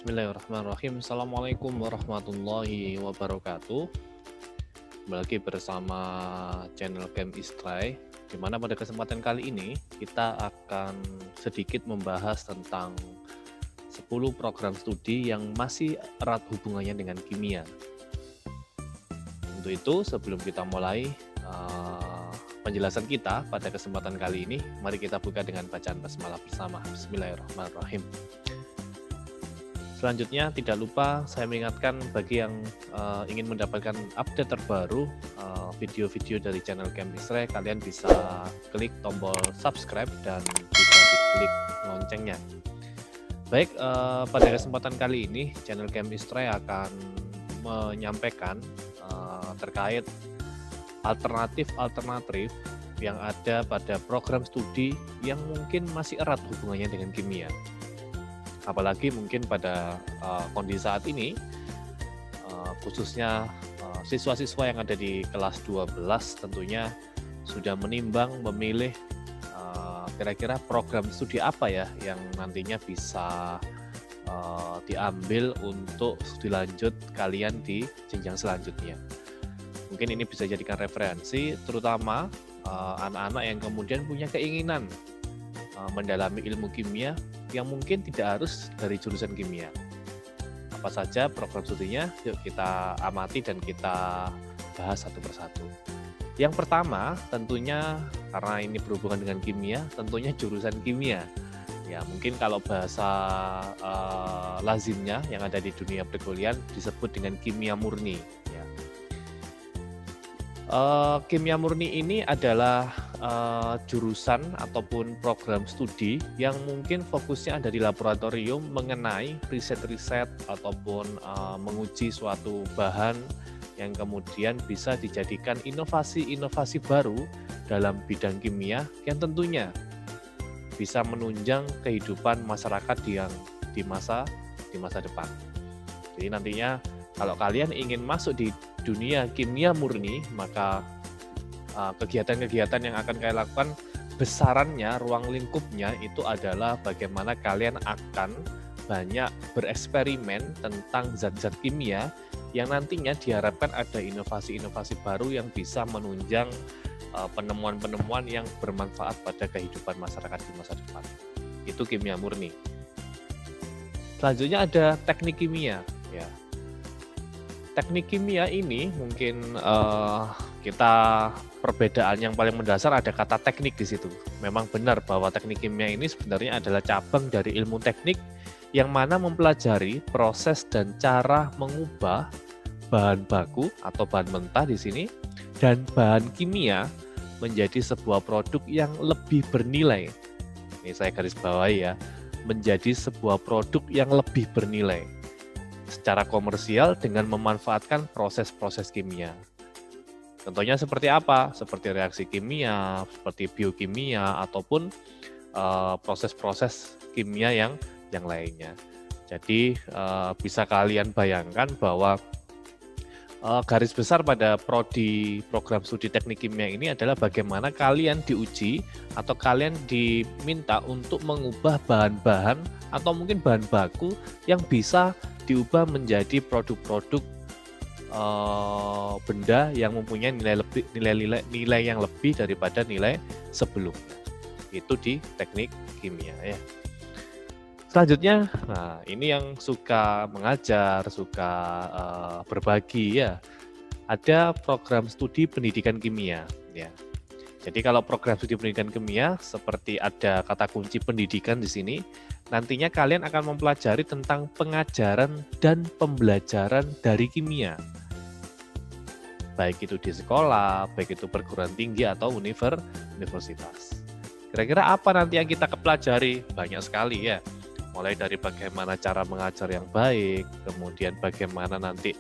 Bismillahirrahmanirrahim. Assalamualaikum warahmatullahi wabarakatuh. Kembali lagi bersama channel Game Istray, di mana pada kesempatan kali ini kita akan sedikit membahas tentang 10 program studi yang masih erat hubungannya dengan kimia. Untuk itu, sebelum kita mulai penjelasan kita pada kesempatan kali ini, mari kita buka dengan bacaan basmalah bersama. Bismillahirrahmanirrahim. Selanjutnya, tidak lupa saya mengingatkan bagi yang ingin mendapatkan update terbaru video-video dari channel Game Istray, kalian bisa klik tombol subscribe dan bisa diklik loncengnya. Baik, pada kesempatan kali ini channel Game Istray akan menyampaikan terkait alternatif yang ada pada program studi yang mungkin masih erat hubungannya dengan kimia. Apalagi mungkin pada kondisi saat ini, khususnya siswa-siswa yang ada di kelas 12 tentunya sudah menimbang memilih kira-kira program studi apa ya yang nantinya bisa diambil untuk studi lanjut kalian di jenjang selanjutnya. Mungkin ini bisa jadikan referensi, terutama anak-anak yang kemudian punya keinginan mendalami ilmu kimia yang mungkin tidak harus dari jurusan kimia. Apa saja program studinya? Yuk kita amati dan kita bahas satu persatu. Yang pertama, tentunya karena ini berhubungan dengan kimia, tentunya jurusan kimia. Ya, mungkin kalau bahasa lazimnya yang ada di dunia perkuliahan disebut dengan kimia murni. Ya. Kimia murni ini adalah jurusan ataupun program studi yang mungkin fokusnya ada di laboratorium mengenai riset-riset ataupun menguji suatu bahan yang kemudian bisa dijadikan inovasi-inovasi baru dalam bidang kimia yang tentunya bisa menunjang kehidupan masyarakat yang di masa depan. Jadi nantinya kalau kalian ingin masuk di dunia kimia murni, maka kegiatan-kegiatan yang akan kalian lakukan besarannya, ruang lingkupnya itu adalah bagaimana kalian akan banyak bereksperimen tentang zat-zat kimia yang nantinya diharapkan ada inovasi-inovasi baru yang bisa menunjang penemuan-penemuan yang bermanfaat pada kehidupan masyarakat di masa depan. Itu kimia murni. Selanjutnya ada teknik kimia. Ya. Teknik kimia ini mungkin kita perbedaan yang paling mendasar ada kata teknik di situ. Memang benar bahwa teknik kimia ini sebenarnya adalah cabang dari ilmu teknik yang mana mempelajari proses dan cara mengubah bahan baku atau bahan mentah di sini dan bahan kimia menjadi sebuah produk yang lebih bernilai. Ini saya garis bawahi ya, menjadi sebuah produk yang lebih bernilai secara komersial dengan memanfaatkan proses-proses kimia. Contohnya seperti apa? Seperti reaksi kimia, seperti biokimia, ataupun proses-proses kimia yang lainnya. Jadi bisa kalian bayangkan bahwa garis besar pada prodi program studi teknik kimia ini adalah bagaimana kalian diuji atau kalian diminta untuk mengubah bahan-bahan atau mungkin bahan baku yang bisa diubah menjadi produk-produk benda yang mempunyai nilai yang lebih daripada nilai sebelumnya. Itu di teknik kimia ya. Selanjutnya, nah ini yang suka mengajar, suka berbagi ya. Ada program studi pendidikan kimia ya. Jadi kalau program studi pendidikan kimia seperti ada kata kunci pendidikan di sini, nantinya kalian akan mempelajari tentang pengajaran dan pembelajaran dari kimia. Baik itu di sekolah, baik itu perguruan tinggi atau universitas. Kira-kira apa nanti yang kita pelajari? Banyak sekali ya. Mulai dari bagaimana cara mengajar yang baik, kemudian bagaimana nanti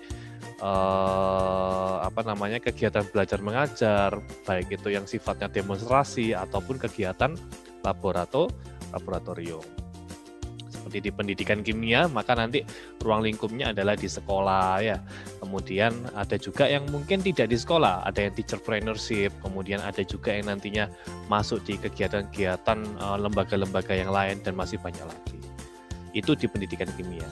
kegiatan belajar mengajar, baik itu yang sifatnya demonstrasi ataupun kegiatan laboratorium. Seperti di pendidikan kimia, maka nanti ruang lingkupnya adalah di sekolah ya. Kemudian ada juga yang mungkin tidak di sekolah, ada yang teacherpreneurship, kemudian ada juga yang nantinya masuk di kegiatan-kegiatan lembaga-lembaga yang lain dan masih banyak lagi. Itu di pendidikan kimia.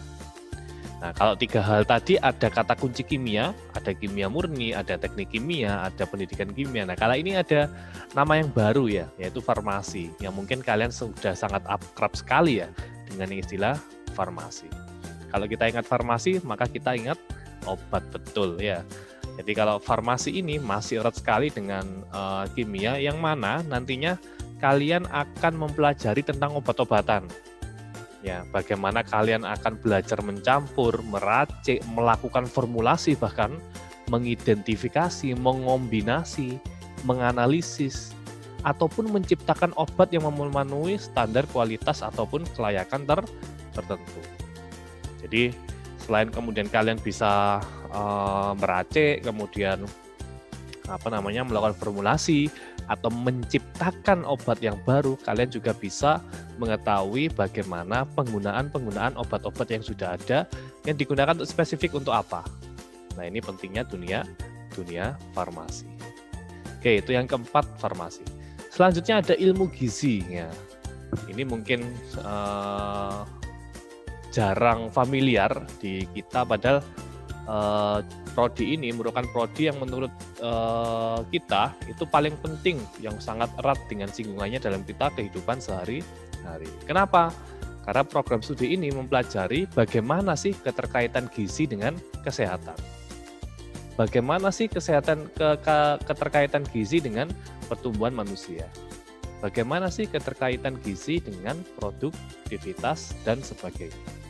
Nah, kalau 3 hal tadi ada kata kunci kimia, ada kimia murni, ada teknik kimia, ada pendidikan kimia. Nah, kalau ini ada nama yang baru ya, yaitu farmasi, yang mungkin kalian sudah sangat akrab sekali ya dengan istilah farmasi. Kalau kita ingat farmasi, maka kita ingat obat, betul ya. Jadi kalau farmasi ini masih erat sekali dengan kimia, yang mana nantinya kalian akan mempelajari tentang obat-obatan. Ya, bagaimana kalian akan belajar mencampur, meracik, melakukan formulasi, bahkan mengidentifikasi, mengombinasi, menganalisis, ataupun menciptakan obat yang memenuhi standar kualitas ataupun kelayakan tertentu. Jadi, selain kemudian kalian bisa meracik, kemudian melakukan formulasi atau menciptakan obat yang baru, kalian juga bisa mengetahui bagaimana penggunaan obat-obat yang sudah ada yang digunakan untuk spesifik untuk apa. Nah, ini pentingnya dunia farmasi. Oke, itu yang keempat, farmasi. Selanjutnya ada ilmu gizi ya. Ini mungkin jarang familiar di kita, padahal prodi ini merupakan prodi yang menurut kita itu paling penting, yang sangat erat dengan singgungannya dalam kita kehidupan sehari-hari. Kenapa? Karena program studi ini mempelajari bagaimana sih keterkaitan gizi dengan kesehatan. Bagaimana sih keterkaitan gizi dengan pertumbuhan manusia. Bagaimana sih keterkaitan gizi dengan produktivitas dan sebagainya.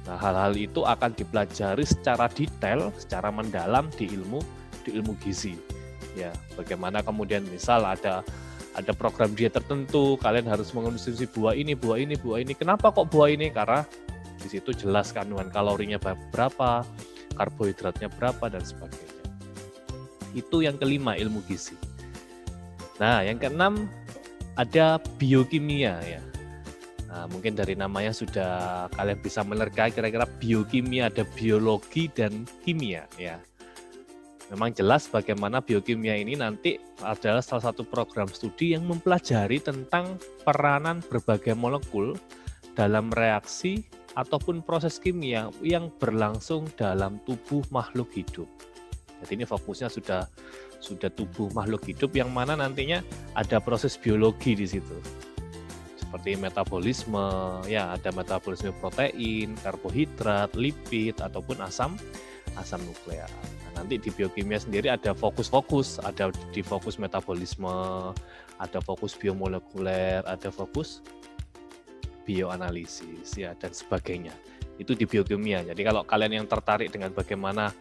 Nah, hal-hal itu akan dipelajari secara detail, secara mendalam di ilmu gizi. Ya, bagaimana kemudian misal ada program diet tertentu, kalian harus mengonsumsi buah ini. Kenapa kok buah ini? Karena di situ jelas kandungan kalorinya berapa, karbohidratnya berapa, dan sebagainya. Itu yang kelima, ilmu gizi. Nah, yang keenam ada biokimia ya. Nah, mungkin dari namanya sudah kalian bisa menerka kira-kira biokimia, ada biologi dan kimia ya. Memang jelas bagaimana biokimia ini nanti adalah salah satu program studi yang mempelajari tentang peranan berbagai molekul dalam reaksi ataupun proses kimia yang berlangsung dalam tubuh makhluk hidup. Jadi ini fokusnya sudah tubuh makhluk hidup, yang mana nantinya ada proses biologi di situ. Seperti metabolisme, ya ada metabolisme protein, karbohidrat, lipid, ataupun asam nukleat. Nah, nanti di biokimia sendiri ada fokus-fokus, ada di fokus metabolisme, ada fokus biomolekuler, ada fokus bioanalisis, ya dan sebagainya. Itu di biokimia. Jadi kalau kalian yang tertarik dengan bagaimana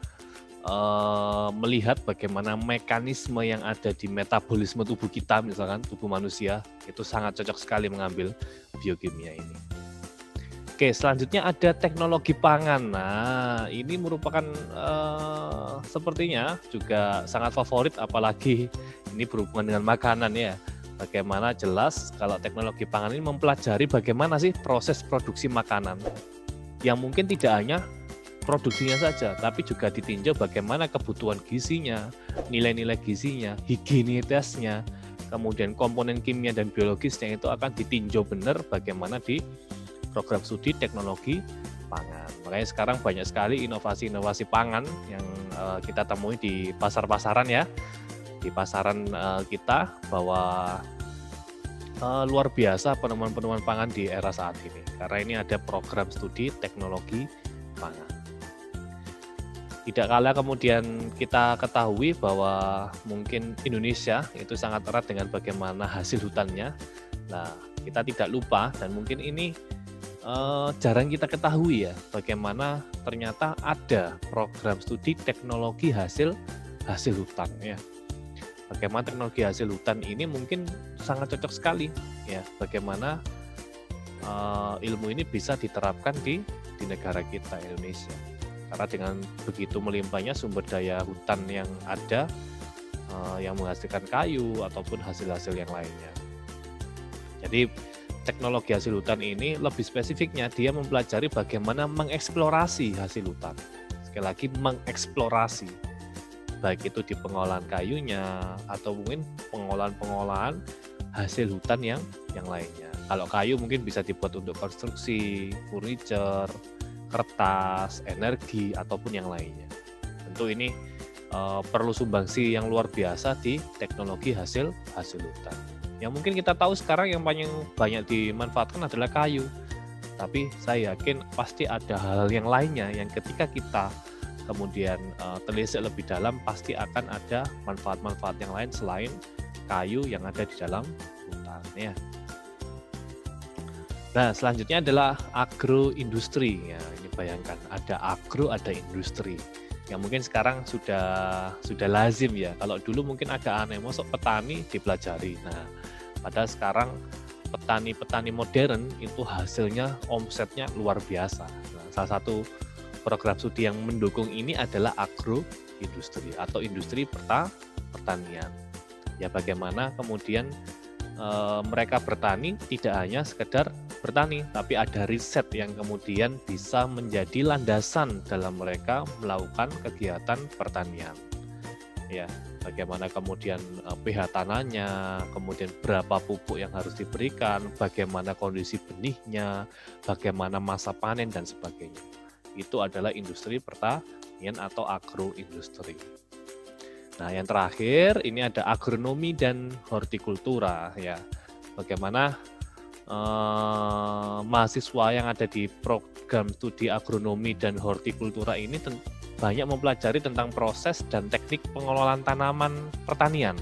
melihat bagaimana mekanisme yang ada di metabolisme tubuh kita, misalkan tubuh manusia, itu sangat cocok sekali mengambil biokimia ini. Oke, selanjutnya ada teknologi pangan. Nah, ini merupakan sepertinya juga sangat favorit, apalagi ini berhubungan dengan makanan ya. Bagaimana jelas kalau teknologi pangan ini mempelajari bagaimana sih proses produksi makanan, yang mungkin tidak hanya produksinya saja, tapi juga ditinjau bagaimana kebutuhan gizinya, nilai-nilai gizinya, higienitasnya, kemudian komponen kimia dan biologisnya itu akan ditinjau benar bagaimana di program studi teknologi pangan. Makanya sekarang banyak sekali inovasi-inovasi pangan yang kita temui di pasar-pasaran ya, di pasaran kita, bahwa luar biasa penemuan-penemuan pangan di era saat ini, karena ini ada program studi teknologi pangan. Tidak kalah kemudian kita ketahui bahwa mungkin Indonesia itu sangat erat dengan bagaimana hasil hutannya. Nah, kita tidak lupa, dan mungkin ini jarang kita ketahui ya, bagaimana ternyata ada program studi teknologi hasil hutan ya. Bagaimana teknologi hasil hutan ini mungkin sangat cocok sekali ya, bagaimana ilmu ini bisa diterapkan di negara kita, Indonesia. Karena dengan begitu melimpahnya sumber daya hutan yang ada, yang menghasilkan kayu ataupun hasil-hasil yang lainnya. Jadi teknologi hasil hutan ini lebih spesifiknya dia mempelajari bagaimana mengeksplorasi hasil hutan. Sekali lagi, mengeksplorasi, baik itu di pengolahan kayunya atau mungkin pengolahan hasil hutan yang lainnya. Kalau kayu mungkin bisa dibuat untuk konstruksi, furniture. kertas, energi, ataupun yang lainnya. Tentu ini perlu sumbangsi yang luar biasa di teknologi hasil hutan. Yang mungkin kita tahu sekarang yang paling banyak dimanfaatkan adalah kayu. Tapi saya yakin pasti ada hal yang lainnya yang ketika kita kemudian telisik lebih dalam pasti akan ada manfaat-manfaat yang lain selain kayu yang ada di dalam hutan ya. Nah, selanjutnya adalah agroindustri. Ya, ini bayangkan ada agro, ada industri. Yang mungkin sekarang sudah lazim ya. Kalau dulu mungkin agak aneh, masuk petani dipelajari. Nah, padahal sekarang petani-petani modern itu hasilnya omsetnya luar biasa. Nah, salah satu program studi yang mendukung ini adalah agroindustri atau industri pertanian. Ya, bagaimana kemudian mereka bertani tidak hanya sekedar bertani, tapi ada riset yang kemudian bisa menjadi landasan dalam mereka melakukan kegiatan pertanian. Ya, bagaimana kemudian pH tanahnya, kemudian berapa pupuk yang harus diberikan, bagaimana kondisi benihnya, bagaimana masa panen dan sebagainya. Itu adalah industri pertanian atau agroindustri. Nah, yang terakhir ini ada agronomi dan hortikultura ya. Bagaimana mahasiswa yang ada di program studi agronomi dan hortikultura ini banyak mempelajari tentang proses dan teknik pengelolaan tanaman pertanian.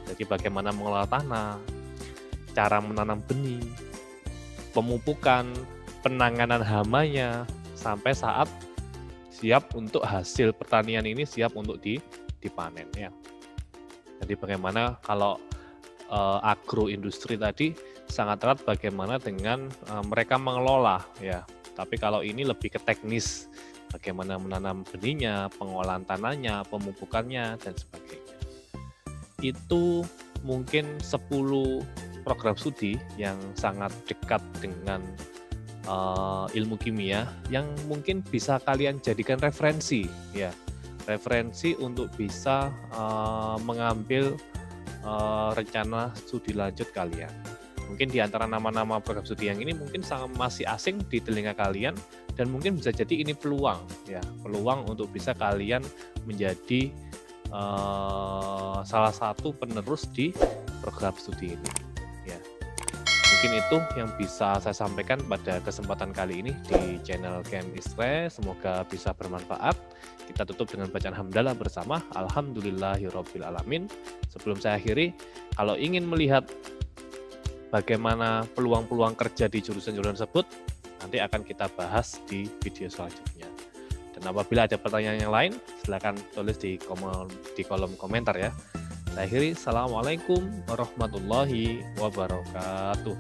Jadi bagaimana mengelola tanah, cara menanam benih, pemupukan, penanganan hamanya, sampai saat siap untuk hasil pertanian ini siap untuk dipanen ya. Jadi bagaimana kalau agroindustri tadi sangat erat bagaimana dengan mereka mengelola ya. Tapi kalau ini lebih ke teknis, bagaimana menanam benihnya, pengolahan tanahnya, pemupukannya dan sebagainya. Itu mungkin 10 program studi yang sangat dekat dengan ilmu kimia yang mungkin bisa kalian jadikan referensi ya. Referensi untuk bisa mengambil rencana studi lanjut kalian. Mungkin di antara nama-nama program studi yang ini mungkin masih asing di telinga kalian dan mungkin bisa jadi ini peluang ya, peluang untuk bisa kalian menjadi salah satu penerus di program studi ini ya. Mungkin itu yang bisa saya sampaikan pada kesempatan kali ini di channel Camp Istre. Semoga bisa bermanfaat. Kita tutup dengan bacaan hamdalah bersama. Alhamdulillahirabbil alamin. Sebelum saya akhiri, kalau ingin melihat bagaimana peluang-peluang kerja di jurusan-jurusan tersebut, nanti akan kita bahas di video selanjutnya. Dan apabila ada pertanyaan yang lain, silakan tulis di kolom komentar ya. Saya akhiri, Assalamualaikum warahmatullahi wabarakatuh.